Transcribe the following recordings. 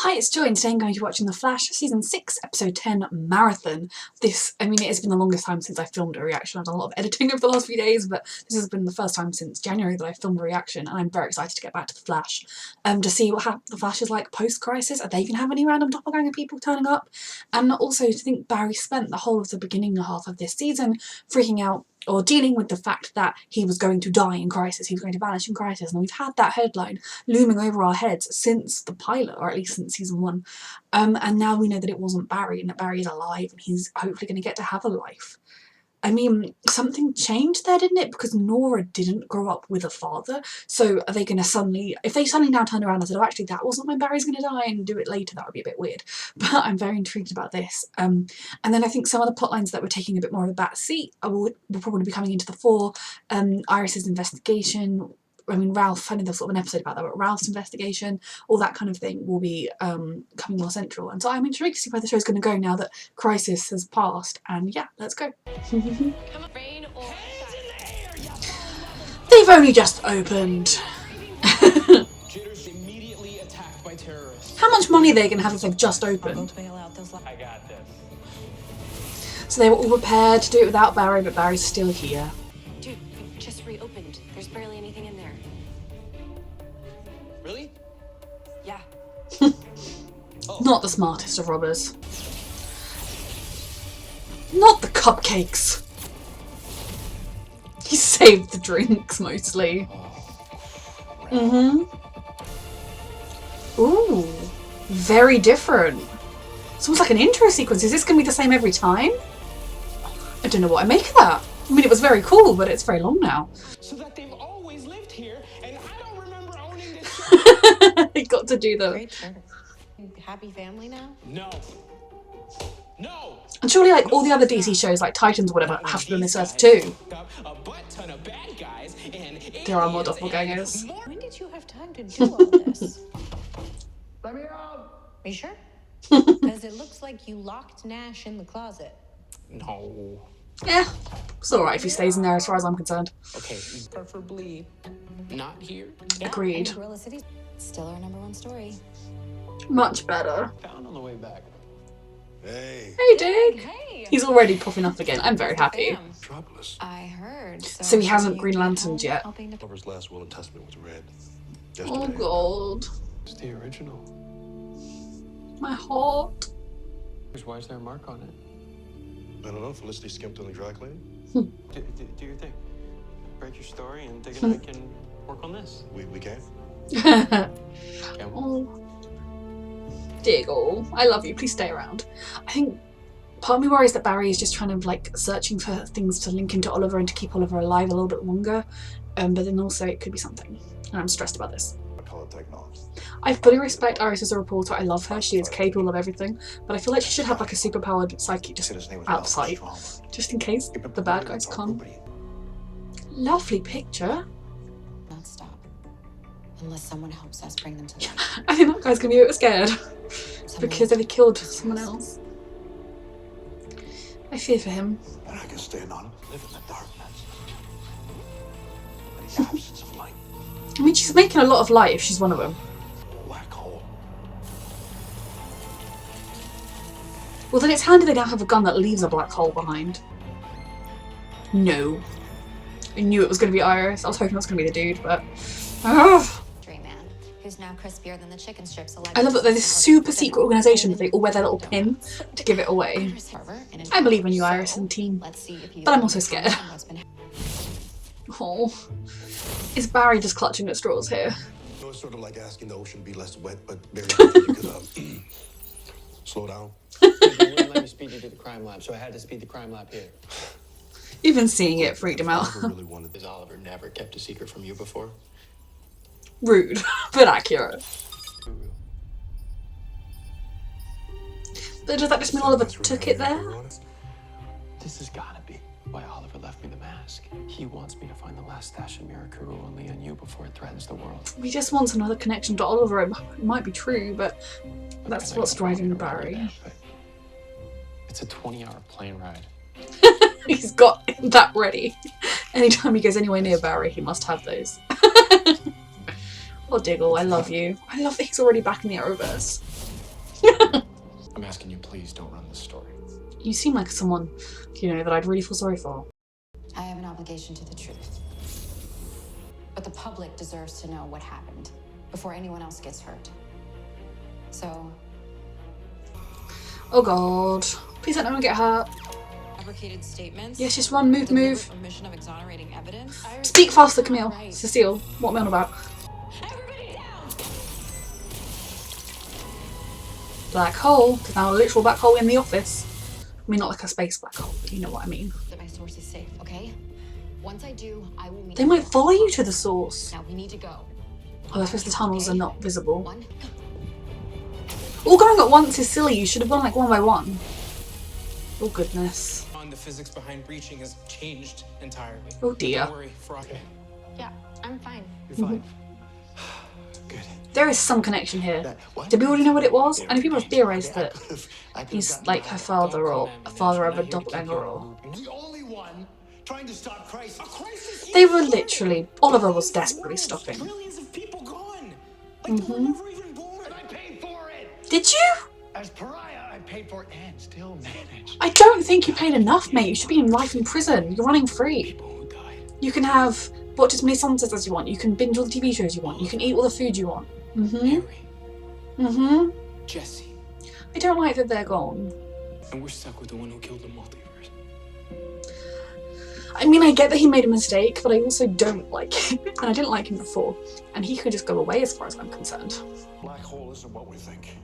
Hi, it's Joy, and today I'm going to be watching The Flash Season 6, Episode 10 Marathon. It has been the longest time since I filmed a reaction. I've done a lot of editing over the last few days, but this has been the first time since January that I filmed a reaction, and I'm very excited to get back to The Flash. To see what The Flash is like post-crisis. Are they going to have any random doppelganger people turning up? And also to think Barry spent the whole of the beginning half of this season freaking out or dealing with the fact that he was going to die in Crisis, he was going to vanish in Crisis, and we've had that headline looming over our heads since the pilot, or at least since season 1. And now we know that it wasn't Barry, and that Barry is alive, and he's hopefully going to get to have a life. I mean, something changed there, didn't it? Because Nora didn't grow up with a father, so are they going to suddenly, if they suddenly now turn around and said, oh, actually that wasn't when Barry's going to die, and do it later, that would be a bit weird. But I'm very intrigued about this. And then I think some of the plot lines that were taking a bit more of a back seat will probably be coming into the fore. Iris's investigation, I mean, Ralph, I know there's sort of an episode about that, but Ralph's investigation, all that kind of thing will be coming more central. And so I'm intrigued to see where the show's going to go now that Crisis has passed. And yeah, let's go. They've only just opened. How much money are they going to have if they've just opened? I got this. So they were all prepared to do it without Barry, but Barry's still here. Dude, we just reopened. There's barely anything in there. Really? Yeah. Not the smartest of robbers. Not the cupcakes. He saved the drinks mostly. Ooh, very different. It's almost like an intro sequence. Is this going to be the same every time? I don't know what I make of that. I mean, it was very cool, but it's very long now. So that they've always lived here, and I don't remember owning this show. They got to do them. Great show. Happy family now? No. No. And surely, like all the other DC shows, like Titans or whatever, have to be on this earth too. A butt ton of bad guys and There are more doppelgangers. When did you have time to do all this? Let me out. Are you sure? Because it looks like you locked Nash in the closet. No. Yeah, it's alright if he stays in there as far as I'm concerned. Okay, preferably not here. Agreed. And Gorilla City's still our #1 story. Much better. Found on the way back. Hey. Hey, Dig. Hey. He's already popping up again. I'm very happy. Troublous. I heard. So he hasn't you Green came Lanterned home yet. helping to- Lover's last will and testament was read Oh yesterday. god. It's the original. My heart. Why is there a mark on it? I don't know. Felicity skimped on the dry cleaning. Do your thing. Break your story, and Dig and I can work on this. We can. Oh. Diggle, I love you. Please stay around. I think part of me worries that Barry is just trying to like searching for things to link into Oliver and to keep Oliver alive a little bit longer. But then also it could be something. And I'm stressed about this. I call it technology. I fully respect Iris as a reporter. I love her. She is capable of everything. But I feel like she should have like a superpowered psyche just out of sight. Just in case the bad guys come. Lovely picture. Not stop. Unless someone helps us bring them to life. I think that guy's gonna be a bit scared. Because they killed someone else. I fear for him. And I can stand on it. Live in the darkness. In the absence of light. I mean, she's making a lot of light if she's one of them. Black hole. Well, then it's handy they don't have a gun that leaves a black hole behind. No. I knew it was going to be Iris. I was hoping it was going to be the dude, but... Man, who's now crispier than the chicken strips. I love that they're this super secret organisation, but they all wear their little pin to give it away. I believe in you, Iris and team. But I'm also scared. Oh. Is Barry just clutching at straws here? You know, it's sort of like asking the ocean to be less wet, but very you could slow down. They wouldn't let me speed you to the crime lab, so I had to speed the crime lab here. Even seeing it freaked him out. Oliver really wanted Has Oliver never kept a secret from you before? Rude, but accurate. But does that just mean Oliver took it there? This has gotta be why Oliver left me the mask. He wants me to find the last stash of Mirakuru only on you before it threatens the world. He just wants another connection to Oliver. It might be true, but that's what's driving Barry. It's a 20-hour plane ride. He's got that ready. Anytime he goes anywhere near Barry, he must have those. Oh, Diggle, I love you. I love that he's already back in the Arrowverse. I'm asking you, please don't run this story. You seem like someone, you know, that I'd really feel sorry for. I have an obligation to the truth. But the public deserves to know what happened before anyone else gets hurt. So, Oh god. Please let no one get hurt. Fabricated statements. Yes, just run, move, deliberate move. omission of exonerating evidence. Speak faster, Camille. Cecile, what am I on about? Everybody down! Black hole. There's now a literal black hole in the office. I mean, not like a space black hole, but you know what I mean. that my source is safe, okay? Once I do, I will meet They might follow you to the source. Now we need to go. Oh, I suppose the tunnels are not visible. One. All going at once is silly. You should have gone like one by one. Oh goodness. The physics behind breaching has changed entirely. Oh dear. Don't worry, for okay. Yeah, I'm fine. You're fine. Good. There is some connection here. What? Did we already know what it was? I mean, people have theorized that I could've he's gotten like by. her father or a father of a Not here to keep doppelganger you or... The only one trying to stop crisis. A crisis They were started. literally... Oliver was Billions of desperately worlds, stopping. Trillions of people gone. Like they were never even born. And I paid for it. Did you? As pariah, I paid for it and still managed. I don't think you paid enough, mate. You should be in life in prison. You're running free. People who died. You can have watch as many sunsets as you want. You can binge all the TV shows you want. You can eat all the food you want. Mary, Jesse, I don't like that they're gone. and we're stuck with the one who killed the multiverse. I mean, I get that he made a mistake, but I also don't like him. And I didn't like him before. And he could just go away as far as I'm concerned. Black hole isn't what we think.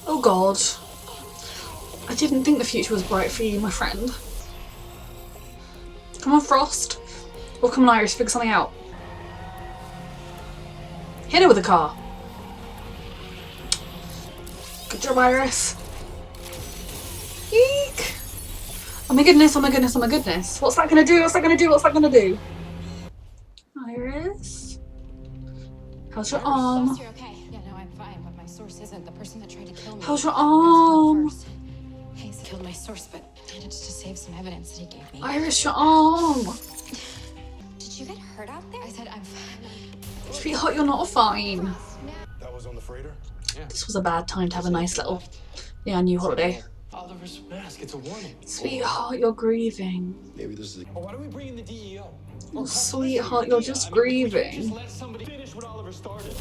Oh god. I didn't think the future was bright for you, my friend. Come on, Frost. Or come on, Iris, figure something out. Hit her with a car. Good job, Iris. Eek. Oh my goodness, oh my goodness, oh my goodness. What's that gonna do? What's that gonna do? What's that gonna do? Iris? How's your arm? You're okay. Yeah, no, I'm fine, but my source isn't. The person that tried to kill me. How's your got to him arm? first. Hayes killed my source, but managed to save some evidence that he gave me. Iris, your arm. Did you get hurt out there? I said I'm fine. Sweetheart, you're not fine. That was on the freighter? This was a bad time to have a nice little, new holiday. Oliver's mask, it's a warning. Sweetheart, you're grieving. Maybe this is Why don't we bring in the DEO? Oh, sweetheart, you're just grieving. Just let somebody finish what Oliver started.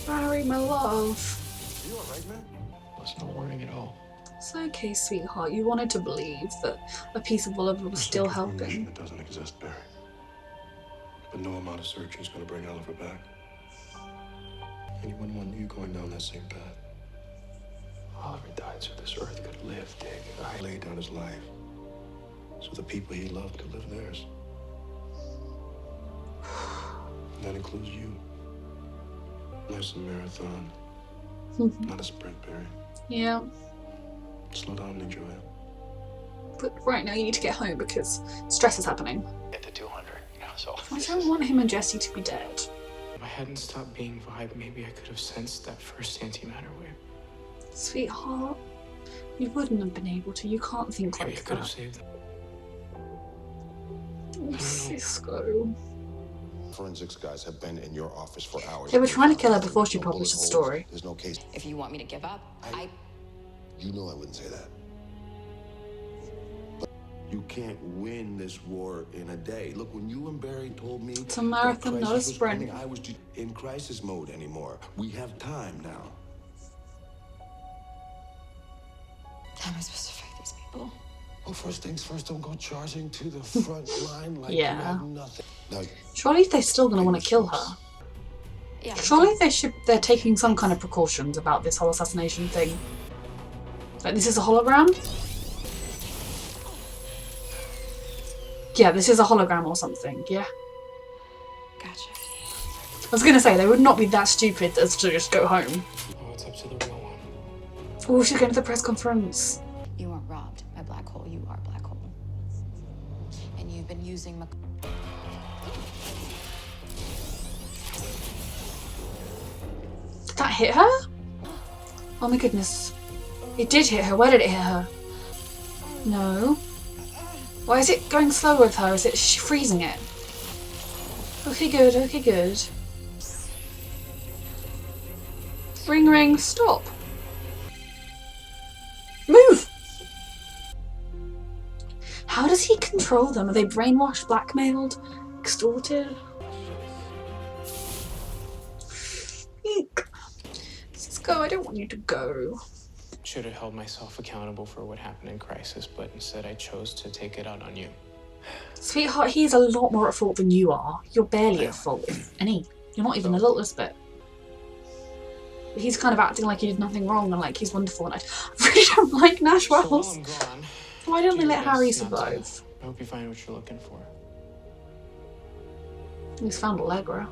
Barry, my love. you alright, man? Wasn't a warning at all. It's okay, sweetheart. You wanted to believe that a piece of Oliver was still There's no information helping. that doesn't exist, Barry. But no amount of searching is going to bring Oliver back. And you wouldn't want you going down that same path. Oliver died so this Earth could live, Dick. He laid down his life so the people he loved could live theirs. And that includes you. Life's a marathon, not a sprint, Barry. Yeah, Slow down and enjoy it. but right now you need to get home because stress is happening. Get to 200, so. I don't want him and Jesse to be dead. If I hadn't stopped being Vibe, maybe I could have sensed that first antimatter wave. Sweetheart, you wouldn't have been able to. You can't think Maybe I like could have that. saved them. Oh, Cisco. Forensics guys have been in your office for hours. They were trying to kill her before she No published the bullet story. holes. There's no case. If you want me to give up, You know I wouldn't say that. But you can't win this war in a day. Look, when you and Barry told me It's a marathon, that not a crisis was sprint. coming, I was just in crisis mode anymore. We have time now. how am I supposed to fight these people? Well, first things first, don't go charging to the front line like Yeah. you have nothing. Now, Surely they're still going to want to kill her. Yeah. Surely they're taking some kind of precautions about this whole assassination thing. Like, this is a hologram? Yeah, this is a hologram or something, yeah. Gotcha. I was gonna say, they would not be that stupid as to just go home. Oh, it's up to the real one. Oh, she's going to the press conference. You weren't robbed by Black Hole. You are Black Hole. And you've been using Did that hit her? Oh my goodness. It did hit her. Where did it hit her? No. Why is it going slow with her? Is it freezing it? Okay, good. Okay, good. Ring ring, stop. Move! How does he control them? Are they brainwashed, blackmailed, extorted? Eek. Cisco, I don't want you to go. Should have held myself accountable for what happened in Crisis, but instead I chose to take it out on you. Sweetheart, he's a lot more at fault than you are. You're barely at fault, if any. You're not even a littlest bit. He's kind of acting like he did nothing wrong and like he's wonderful, and I really don't like Nash So while Wells. I'm gone, Why don't do they your let Harry best not to- survive? I hope you find what you're looking for. He's found Allegra.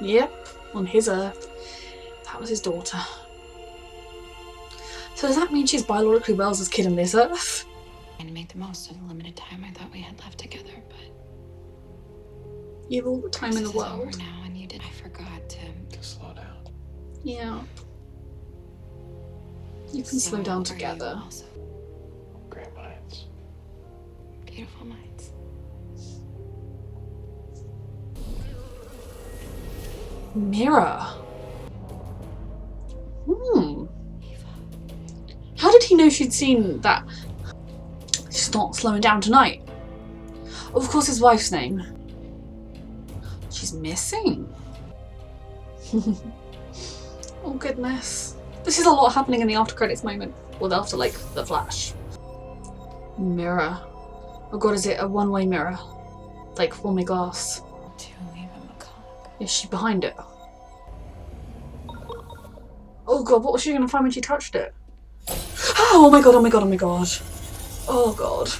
Yep, on his earth. That was his daughter. So does that mean she's biologically Wells' kid on this earth? Trying to make the most of the limited time I thought we had left together, but You have all the time in the this is over world. now, and you did. I forgot to. Just slow down. Yeah. You can slow So down are you together. also Great minds. beautiful minds. Mirror. How did he know she'd seen that? She's not slowing down tonight. Of course, his wife's name. She's missing. Oh goodness. This is a lot happening in the after credits moment. Well, after like the flash. Mirror. Oh god, is it a one-way mirror? Like one-way glass? To leave him a comic. Is she behind it? Oh god, what was she gonna find when she touched it? Oh my god, oh my god, oh my god. Oh god.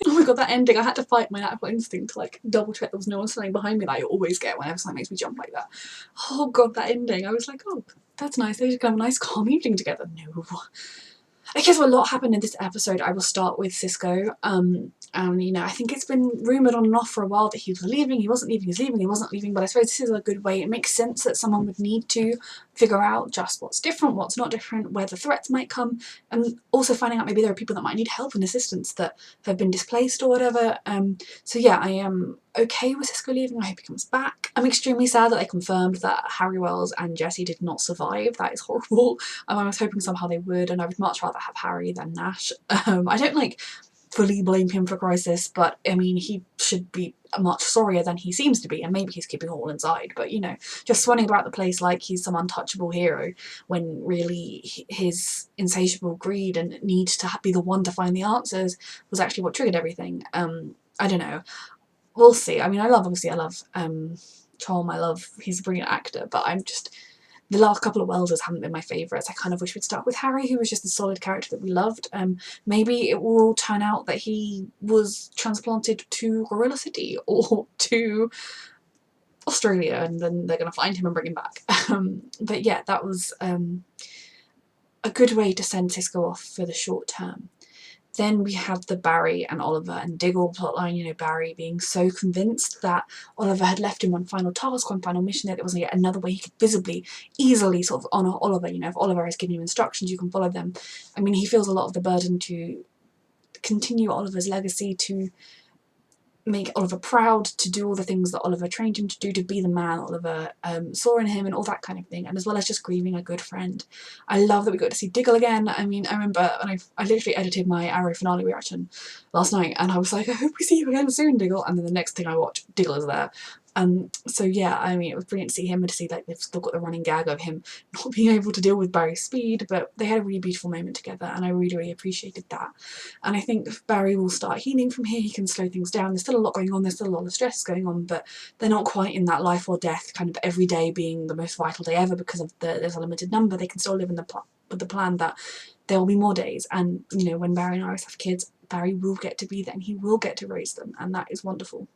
Oh my god, that ending, I had to fight my natural instinct to like double check there was no one standing behind me that I always get whenever something makes me jump like that. Oh god, that ending. I was like, oh, that's nice. They just have a nice calm evening together. No. Okay, so a lot happened in this episode. I will start with Cisco. And you know, I think it's been rumoured on and off for a while that he was leaving, he wasn't leaving, he was leaving, he wasn't leaving, but I suppose this is a good way. It makes sense that someone would need to figure out just what's different, what's not different, where the threats might come, and also finding out maybe there are people that might need help and assistance that have been displaced or whatever. So yeah, I am okay with Cisco leaving. I hope he comes back. I'm extremely sad that they confirmed that Harry Wells and Jessie did not survive. That is horrible. I was hoping somehow they would, and I would much rather have Harry than Nash. I don't like fully blame him for Crisis, but I mean, he should be much sorrier than he seems to be, and maybe he's keeping it all inside, but you know, just swanning about the place like he's some untouchable hero when really his insatiable greed and need to be the one to find the answers was actually what triggered everything. I don't know, we'll see. I mean, I love Tom, he's a brilliant actor, but I'm just, the last couple of Wells haven't been my favourites. I kind of wish we'd start with Harry, who was just a solid character that we loved. Maybe it will turn out that he was transplanted to Gorilla City or to Australia, and then they're going to find him and bring him back. But yeah, that was a good way to send Cisco off for the short term. Then we have the Barry and Oliver and Diggle plotline, you know, Barry being so convinced that Oliver had left him one final task, one final mission, that there wasn't yet another way he could visibly, easily sort of honour Oliver. You know, if Oliver has given you instructions, you can follow them. I mean, he feels a lot of the burden to continue Oliver's legacy, to make Oliver proud, to do all the things that Oliver trained him to do, to be the man Oliver saw in him, and all that kind of thing, and as well as just grieving a good friend. I love that we got to see Diggle again. I mean, I remember when I literally edited my Arrow finale reaction last night, and I was like, I hope we see you again soon, Diggle, and then the next thing I watch, Diggle is there. So yeah, I mean, it was brilliant to see him and to see like they've still got the running gag of him not being able to deal with Barry's speed, but they had a really beautiful moment together, and I really, really appreciated that. And I think Barry will start healing from here. He can slow things down. There's still a lot going on, there's still a lot of stress going on, but they're not quite in that life or death kind of every day being the most vital day ever because of there's a limited number. They can still live in with the plan that there will be more days, and you know, when Barry and Iris have kids, Barry will get to be there and he will get to raise them, and that is wonderful.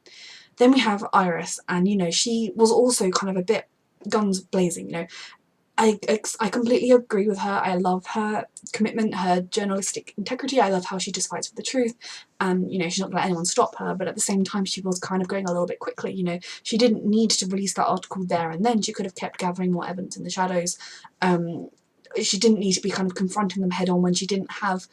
Then we have Iris, and you know, she was also kind of a bit guns blazing, you know. I completely agree with her. I love her commitment, her journalistic integrity. I love how she just fights for the truth, and you know, she's not going to let anyone stop her, but at the same time she was kind of going a little bit quickly. You know, she didn't need to release that article there and then. She could have kept gathering more evidence in the shadows. She didn't need to be kind of confronting them head on when she didn't have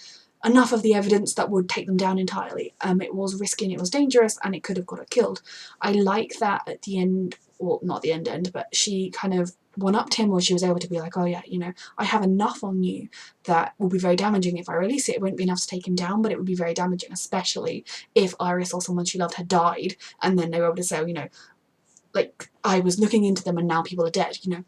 enough of the evidence that would take them down entirely. It was risky and it was dangerous and it could have got her killed. I like that at the end, well, not the end, but she kind of one-upped him, or she was able to be like, oh yeah, you know, I have enough on you that will be very damaging if I release it. It won't be enough to take him down, but it would be very damaging, especially if Iris or someone she loved had died, and then they were able to say, you know, like, I was looking into them and now people are dead, you know.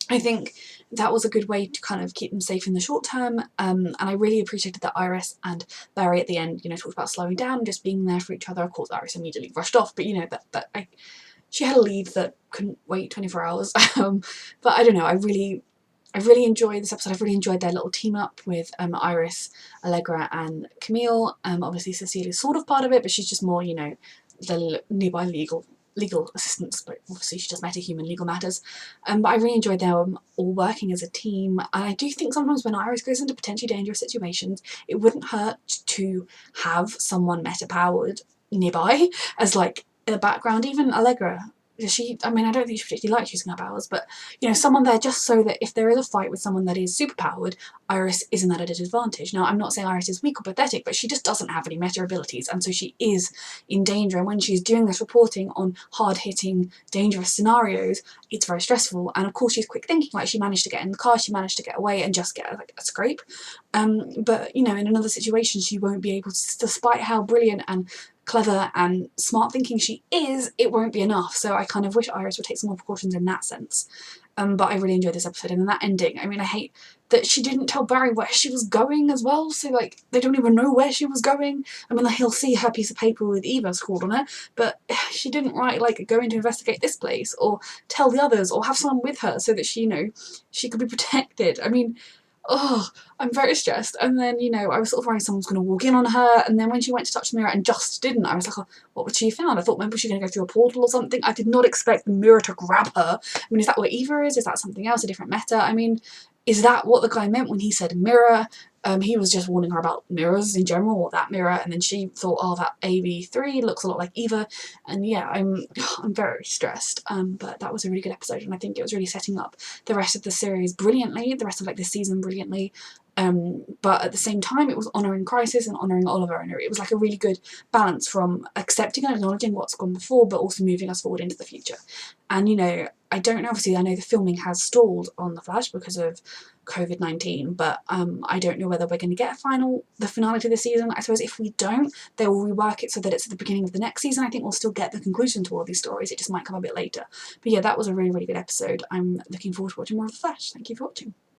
I think that was a good way to kind of keep them safe in the short term, and I really appreciated that Iris and Barry at the end, you know, talked about slowing down and just being there for each other. Of course, Iris immediately rushed off, but you know, she had a leave that couldn't wait 24 hours. But I don't know, I really enjoyed this episode. I've really enjoyed their little team up with Iris, Allegra and Camille. Obviously Cecilia's sort of part of it, but she's just more, you know, the nearby legal assistance, but obviously she does meta-human legal matters. But I really enjoyed them all working as a team, and I do think sometimes when Iris goes into potentially dangerous situations, it wouldn't hurt to have someone meta-powered nearby as like in the background. Even Allegra, I mean, I don't think she particularly likes using her powers, but you know, someone there just so that if there is a fight with someone that is superpowered, Iris isn't at a disadvantage. Now, I'm not saying Iris is weak or pathetic, but she just doesn't have any meta abilities, and so she is in danger. And when she's doing this reporting on hard-hitting, dangerous scenarios, it's very stressful. And of course, she's quick thinking. Like, she managed to get in the car, she managed to get away and just get like a scrape. But you know, in another situation, she won't be able to, despite how brilliant and clever and smart thinking she is, it won't be enough. So I kind of wish Iris would take some more precautions in that sense. But I really enjoyed this episode, and then that ending, I mean, I hate that she didn't tell Barry where she was going as well, so like, they don't even know where she was going. I mean, like, he'll see her piece of paper with Eva scrawled on it, but she didn't write, like, going to investigate this place, or tell the others, or have someone with her so that she, you know, she could be protected. I mean, oh, I'm very stressed. And then, you know, I was sort of worried someone's going to walk in on her, and then when she went to touch the mirror and just didn't, I was like, oh, what would she have found? I thought maybe she was going to go through a portal or something. I did not expect the mirror to grab her. I mean, is that what Eva is? Is that something else, a different meta? I mean, is that what the guy meant when he said mirror? He was just warning her about mirrors in general, or that mirror, and then she thought, oh, that AB3 looks a lot like Eva. And yeah, I'm very stressed. But that was a really good episode, and I think it was really setting up the rest of the series brilliantly, the rest of like this season brilliantly. But at the same time, it was honouring Crisis and honouring Oliver, and it was like a really good balance from accepting and acknowledging what's gone before, but also moving us forward into the future. And you know, I don't know, obviously I know the filming has stalled on The Flash because of COVID-19, but I don't know whether we're going to get the finale to the season. I suppose if we don't, they will rework it so that it's at the beginning of the next season. I think we'll still get the conclusion to all these stories, it just might come a bit later. But yeah, that was a really, really good episode. I'm looking forward to watching more of The Flash. Thank you for watching.